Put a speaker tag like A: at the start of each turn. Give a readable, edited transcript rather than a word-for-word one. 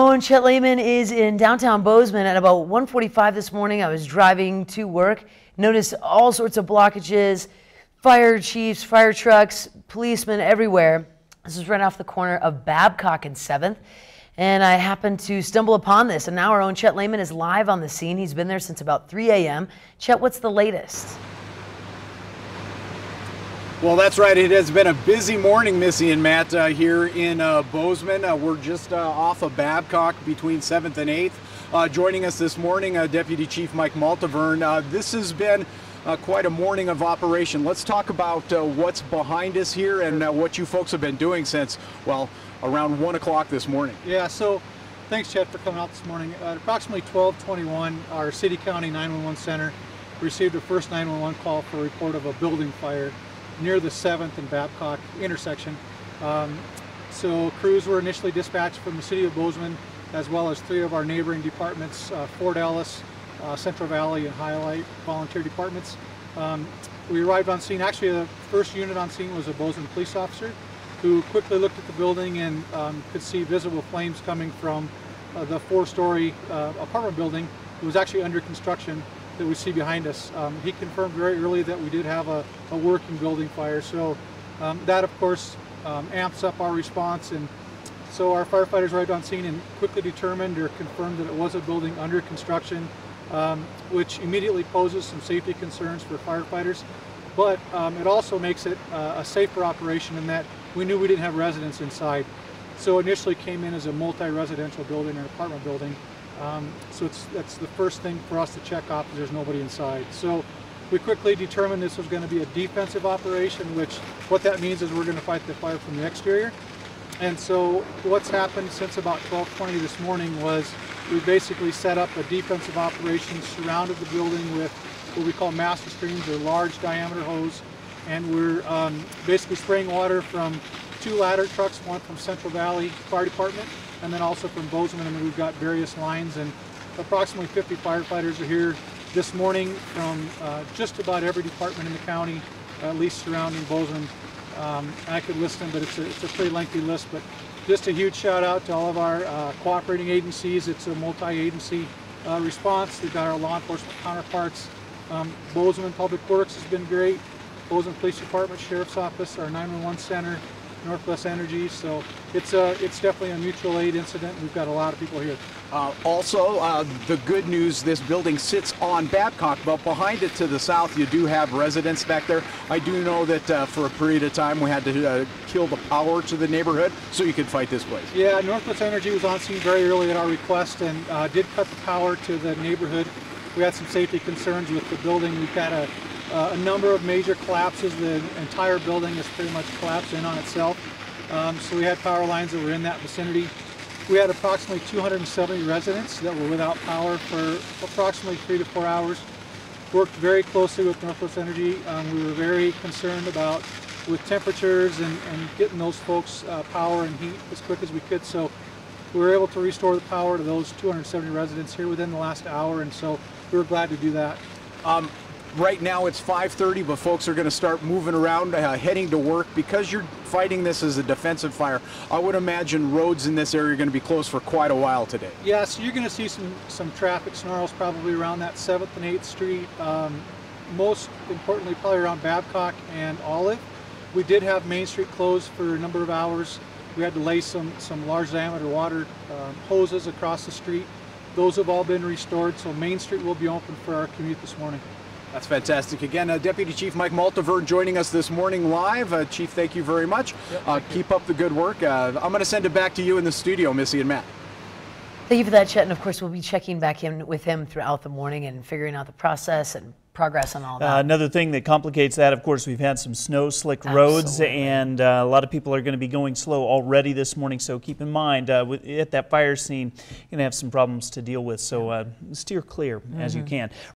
A: own Chet Lehman is in downtown Bozeman at about 1:45 this morning. I was driving to work, noticed all sorts of blockages, fire chiefs, fire trucks, policemen everywhere. This is right off the corner of Babcock and 7th. And I happened to stumble upon this, and now our own Chet Lehman is live on the scene. He's been there since about 3 a.m. Chet, what's the latest?
B: Well, that's right. It has been a busy morning, Missy and Matt, here in Bozeman. We're just off of Babcock between 7th and 8th. Joining us this morning, Deputy Chief Mike Maltaverne. This has been quite a morning of operation. Let's talk about what's behind us here and what you folks have been doing since, well, around 1 o'clock this morning.
C: Yeah, so thanks, Chet, for coming out this morning. At approximately 12:21, our City County 911 Center received the first 911 call for a report of a building fire near the 7th and Babcock intersection. So crews were initially dispatched from the City of Bozeman, as well as 3 of our neighboring departments, Fort Ellis, Central Valley, and Highlight volunteer departments. We arrived on scene. Actually, the first unit on scene was a Bozeman police officer who quickly looked at the building and could see visible flames coming from the 4-story apartment building. It was actually under construction that we see behind us. He confirmed very early that we did have a working building fire, so that of course amps up our response, and so our firefighters arrived on scene and quickly determined or confirmed that it was a building under construction, which immediately poses some safety concerns for firefighters, but it also makes it a safer operation in that we knew we didn't have residents inside. So initially came in as a multi-residential building or apartment building. So that's the first thing for us to check off, is there's nobody inside. So we quickly determined this was going to be a defensive operation, which what that means is we're going to fight the fire from the exterior. And so what's happened since about 12:20 this morning was we basically set up a defensive operation, surrounded the building with what we call master streams, or large diameter hose, and we're basically spraying water from 2 ladder trucks, one from Central Valley Fire Department, and then also from Bozeman, and we've got various lines, and approximately 50 firefighters are here this morning from just about every department in the county, at least surrounding Bozeman. I could list them, but it's a pretty lengthy list, but just a huge shout out to all of our cooperating agencies. It's a multi-agency response. We've got our law enforcement counterparts. Bozeman Public Works has been great. Bozeman Police Department, Sheriff's Office, our 911 Center, Northwest Energy, so it's definitely a mutual aid incident. We've got a lot of people here.
B: Also, the good news, this building sits on Babcock, but behind it to the south you do have residents back there. I do know that for a period of time we had to kill the power to the neighborhood so you could fight this place.
C: Yeah, Northwest Energy was on scene very early at our request and did cut the power to the neighborhood. We had some safety concerns with the building. We've got a number of major collapses. The entire building is pretty much collapsed in on itself. So we had power lines that were in that vicinity. We had approximately 270 residents that were without power for approximately 3 to 4 hours. Worked very closely with Northwest Energy. We were very concerned about with temperatures and getting those folks power and heat as quick as we could. So we were able to restore the power to those 270 residents here within the last hour, and so we were glad to do that.
B: Right now it's 5:30, but folks are going to start moving around, heading to work. Because you're fighting this as a defensive fire, I would imagine roads in this area are going to be closed for quite a while today.
C: Yeah, so you're going to see some traffic snarls probably around that 7th and 8th Street. Most importantly, probably around Babcock and Olive. We did have Main Street closed for a number of hours. We had to lay some large diameter water hoses across the street. Those have all been restored, so Main Street will be open for our commute this morning.
B: That's fantastic. Again, Deputy Chief Mike Maltaverne joining us this morning live. Chief, thank you very much. Yep, keep up the good work. I'm going to send it back to you in the studio, Missy and Matt.
A: Thank you for that, Chet, and of course we'll be checking back in with him throughout the morning and figuring out the process and progress on all that.
D: Another thing that complicates that, of course, we've had some snow slick roads, and a lot of people are going to be going slow already this morning, so keep in mind at that fire scene you're going to have some problems to deal with, so steer clear as you can.